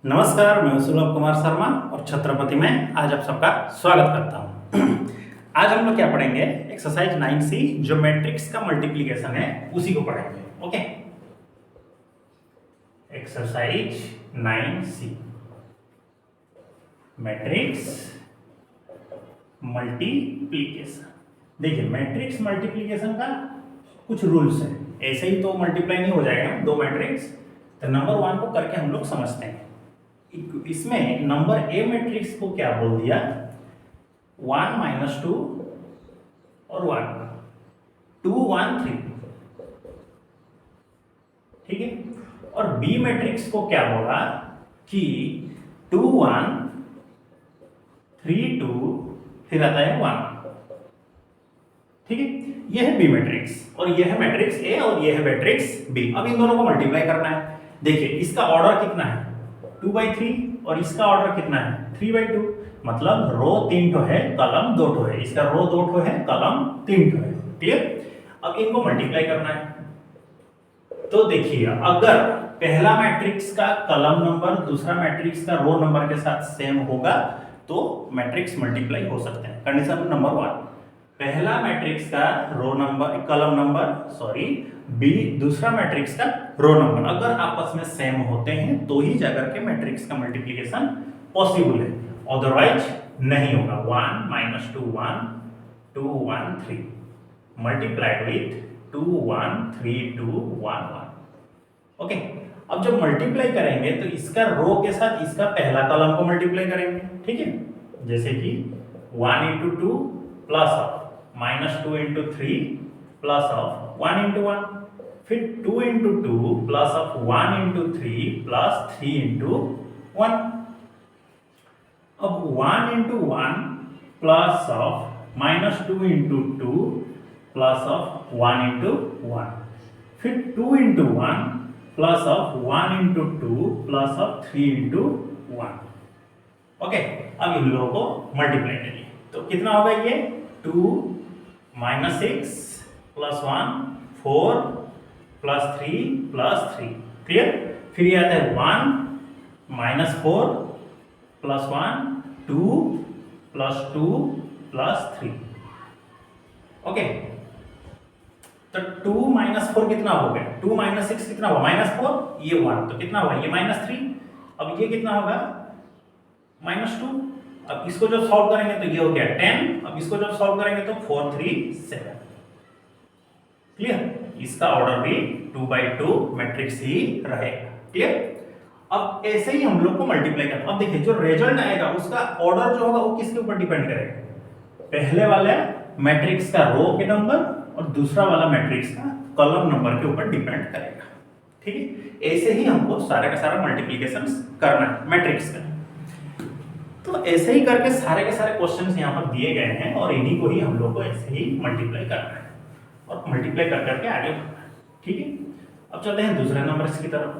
नमस्कार, मैं सुलभ कुमार शर्मा और छत्रपति में आज आप सबका स्वागत करता हूं। आज हम लोग क्या पढ़ेंगे? एक्सरसाइज 9C जो मैट्रिक्स का मल्टीप्लिकेशन है उसी को पढ़ेंगे। Okay, exercise 9C matrix multiplication. देखिए, मैट्रिक्स मल्टीप्लिकेशन का कुछ रूल्स है, ऐसे ही तो मल्टीप्लाई नहीं हो जाएगा दो मैट्रिक्स। तो नंबर 1 को करके हम लोग समझते हैं। इसमें नंबर ए मैट्रिक्स को क्या बोल दिया? 1 - 2 और 1, 2 1 3, ठीक है। और बी मैट्रिक्स को क्या बोला कि 2 1 3 2 फिर आता है 1, ठीक है। यह है बी मैट्रिक्स और यह है मैट्रिक्स ए और यह है मैट्रिक्स बी। अब इन दोनों को मल्टीप्लाई करना है। देखिए, इसका ऑर्डर कितना है? 2/3 और इसका ऑर्डर कितना है? 3/2। मतलब रो 3 ठो है, कॉलम 2 ठो है। इसका रो 2 ठो है, कॉलम 3 ठो है। क्लियर? अब इनको मल्टीप्लाई करना है। तो देखिए, अगर पहला मैट्रिक्स का कॉलम नंबर दूसरा मैट्रिक्स का रो नंबर के साथ सेम होगा तो मैट्रिक्स मल्टीप्लाई हो सकते हैं। कंडीशन नंबर 1, पहला मैट्रिक्स का row number column number sorry B दूसरा मैट्रिक्स का रो नंबर अगर आपस में सेम होते हैं तो ही जाकर के मैट्रिक्स का मल्टीप्लिकेशन पॉसिबल है, अदरवाइज नहीं होगा। 1 - 2 1 2 1 3 मल्टीप्लाइड विथ 2 1 3 2 1 1। ओके, अब जब मल्टीप्लाई करेंगे तो इसका रो के साथ इसका पहला कॉलम को मल्टीप्लाई करेंगे, ठीक है। जैसे कि 1 × 2 प्लस ऑफ -2 × 3 प्लस ऑफ 1 × 1, फिर 2 × 2 प्लस ऑफ 1 × 3 प्लस 3 × 1। अब 1 × 1 प्लस ऑफ -2 × 2 प्लस ऑफ 1 × 1, फिर 2 × 1 plus of 1 × 2 plus of 3 × 1। Okay, अब इन लोगों को मल्टीप्लाई करिए तो कितना होगा? ये 2 - 6 प्लस 1 4 प्लस 3 प्लस 3। क्लियर? फिर ये आता है 1 - 4 प्लस 1 2 प्लस 2 प्लस 3। ओके, तो 2 - 4 कितना हो गया? 2 - 6 कितना हुआ? -4, ये 1 तो कितना हुआ? ये -3। अब ये कितना होगा? -2। अब इसको जब सॉल्व करेंगे तो ये हो गया 10। अब इसको जब सॉल्व करेंगे तो 4 3 7। क्लियर? इसका ऑर्डर भी 2/2 मैट्रिक्स ही रहेगा। क्लियर? अब ऐसे ही हम लोग को मल्टीप्लाई करना। अब देखिए, जो रिजल्ट आएगा उसका ऑर्डर जो होगा वो किसके ऊपर डिपेंड करेगा? पहले वाले मैट्रिक्स का रो के नंबर और दूसरा वाला मैट्रिक्स का कॉलम नंबर के ऊपर डिपेंड करेगा, ठीक है। ऐसे ही हमको सारा का सारा मल्टीप्लिकेशन करना है मैट्रिक्स का। तो ऐसे ही करके सारे के सारे क्वेश्चंस यहाँ पर दिए गए हैं और इन्हीं को ही हम लोग को ऐसे ही मल्टीप्लाई करना है और मल्टीप्लाई कर करके आगे बढ़ना है, ठीक है। अब चलते हैं दूसरे नंबर की तरफ।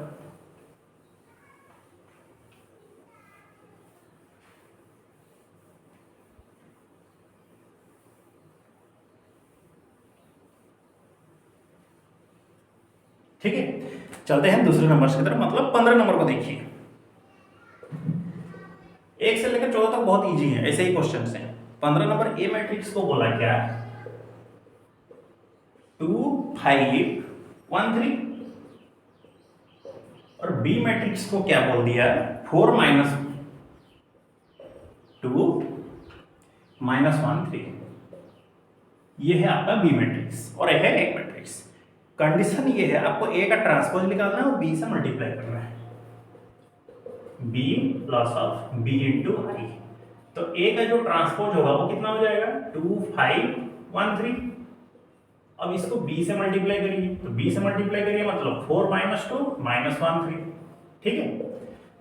ठीक है, चलते हैं दूसरे नंबर की तरफ, मतलब 15 नंबर को देखिए। 1 से लेकर 14 तक बहुत इजी है, ऐसे ही क्वेश्चन हैं। 15 नंबर ए मैट्रिक्स को बोला क्या? 2 5 1 3 और बी मैट्रिक्स को क्या बोल दिया? 4 - 2 -1 3। ये है आपका बी मैट्रिक्स और यह है एक मैट्रिक्स। कंडीशन ये है, आपको ए का ट्रांसपोज निकालना है और बी से मल्टीप्लाई करना है। B plus of B into I. तो ए का जो ट्रांसपोज होगा वो कितना हो जाएगा? 2 5 1 3। अब इसको b से मल्टीप्लाई करिए तो b से मल्टीप्लाई करिए मतलब 4 - 2 -1 3, ठीक है।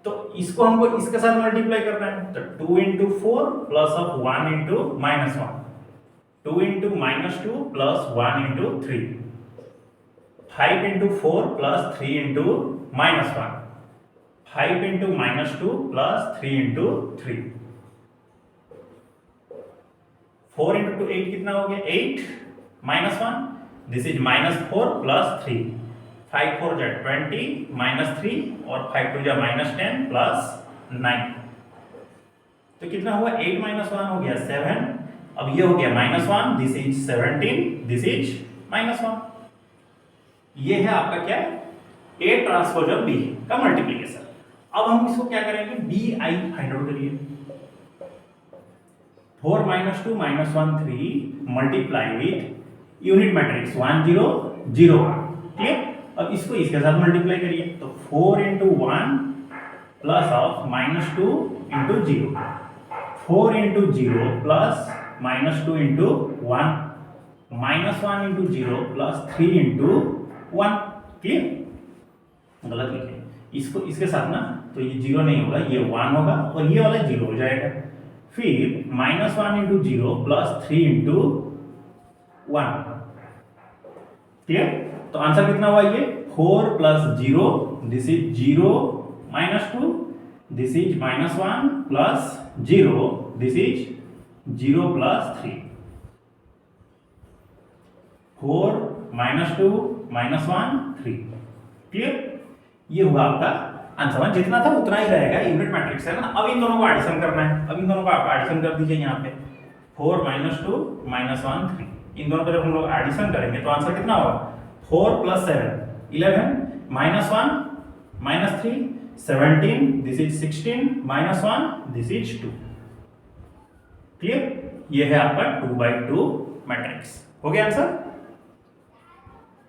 तो इसको हमको इसके साथ मल्टीप्लाई करना है तो 2 × 4 plus of 1 × -1, 2 × -2 plus 1 × 3, 5 × 4 plus 3 × -1, 5 × -2 plus 3 × 3, 4 × 8 कितना हो गया? 8 -1, दिस इज -4 प्लस 3, 5 4 जा 20 -3 और 5 2 जा -10 प्लस 9। तो कितना हुआ 8 - 1 हो गया 7। अब ये हो गया -1, दिस इज 17, दिस इज -1। ये है आपका क्या, A ट्रांसपोज ऑफ B का मल्टीप्लिकेशन। अब हम इसको क्या करेंगे, BI फाइंड आउट करिए। 4 - 2 - 1 3 multiply with unit matrix 1 0 0 1। Clear. अब इसको इसके साथ मल्टीप्लाई करिए, तो 4 × 1 plus of -2 × 0, 4 × 0 plus -2 × 1, -1 × 0 plus 3 × 1। Clear. गलत लिखे इसको इसके साथ ना, तो ये 0 नहीं होगा, ये 1 होगा और ये वाला 0 हो जाएगा। फिर -1 × 0 प्लस 3 × 1। क्लियर। तो आंसर कितना हुआ, ये 4 + 0, this is 0 -2, this is -1 plus 0, this is 0 + 3। 4 -2 -1 3। Clear. ये हुआ आपका आंसर। जितना था उतना ही रहेगा, यूनिट मैट्रिक्स है ना। अब इन दोनों को एडिशन करना है। अब इन दोनों को आप एडिशन कर दीजिए यहाँ पे, 4 - 2 -1 3। इन दोनों को जब हम लोग एडिशन करेंगे तो आंसर कितना होगा, 4 + 7 11, -1 -3 17, this is 16, -1 this is 2। Clear. ये है आपका 2/2 मैट्रिक्स। हो गया आंसर।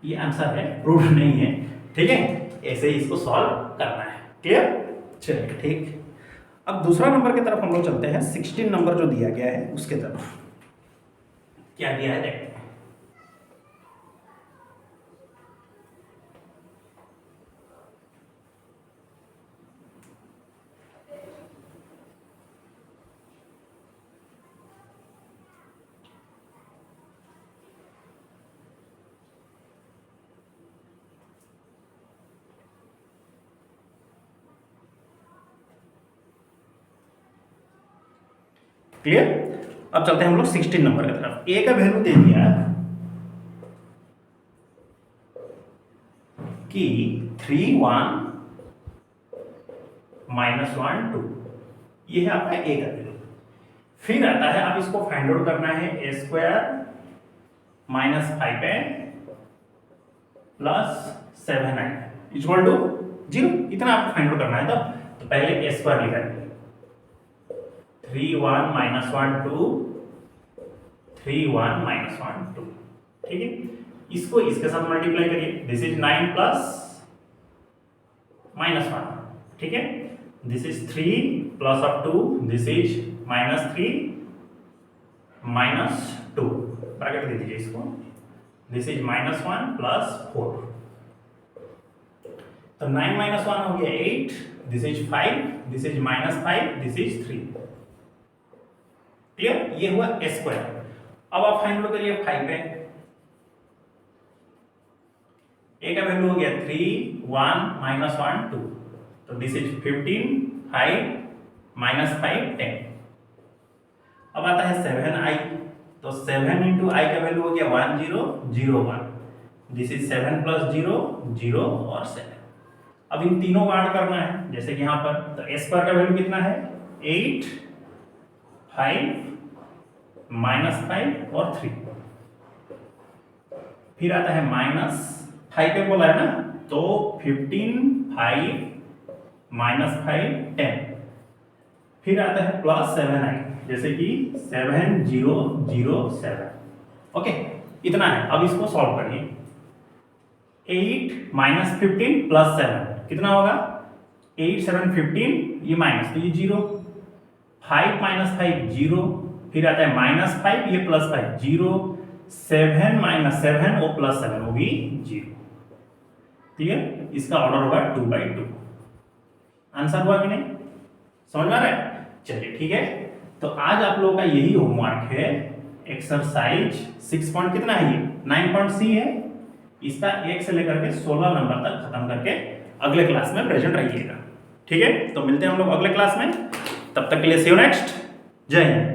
ये आंसर है, प्रूफ नहीं है। ठीक है, ऐसे ही इसको सॉल्व करना है। क्लियर। चलिए ठीक। अब दूसरा नंबर की तरफ हम लोग चलते हैं। 16 नंबर जो दिया गया है उसके तरफ क्या दिया है देखते हैं। क्लियर। अब चलते हैं हम लोग 16 नंबर की तरफ। ए का वैल्यू दे दिया कि 3 1 -1 2। ये है आपका ए का वैल्यू। फिर आता है, अब इसको फाइंड आउट करना है, a² - 5n plus 7i equal to 0। इतना आपको फाइंड आउट करना है। तो पहले a² लिखेंगे, 3 1 -1 2 3 1 -1 2। ठीक है। इसको इसके साथ मल्टीप्लाई करिए, दिस इज 9 प्लस -1। ठीक है। This is 3 plus of 2, this is -3 -2। Bracket दे दीजिए इसको, दिस इज -1 प्लस 4। तो 9 - 1 हो गया 8, this is 5, this is -5, this is 3। Clear. ये हुआ a²। अब आप फाइंड आउट करिए 5 पे। a का वैल्यू हो गया 3 1 -1 2, तो दिस इज 15 5 -5 10। अब आता है 7i, तो 7 × i का वैल्यू हो गया 1 0 0 1, दिस इज 7 + 0 0 और 7। अब इन तीनों को ऐड करना है, जैसे कि यहां पर, तो a² का वैल्यू कितना है, 8 5 -5 और 3। फिर आता है -5 पे बोला है ना, तो 15 5 -5 10। फिर आता है प्लस 7i, जैसे कि 7 0 0 7। ओके, इतना है। अब इसको सॉल्व करिए। 8 - 15 प्लस 7 कितना होगा, 8 7 15, ये माइनस, तो ये 0। 5 - 5 0। फिर आता है -5, ये +5 0। 7 - 7 और +7 वो भी 0। क्लियर। इसका ऑर्डर होगा 2/2। आंसर हुआ कि नहीं, समझ में आ रहा है। चलिए ठीक है। तो आज आप लोगों का यही होमवर्क है। एक्सरसाइज 6 पॉइंट कितना है, ये 9.c है। इसका 1 से लेकर के 16 नंबर तक खत्म करके अगले क्लास में प्रेजेंट रहिएगा। ठीक है। तो मिलते हैं हम लोग अगले क्लास में। तब तक के लिए सी यू नेक्स्ट। जय हिंद।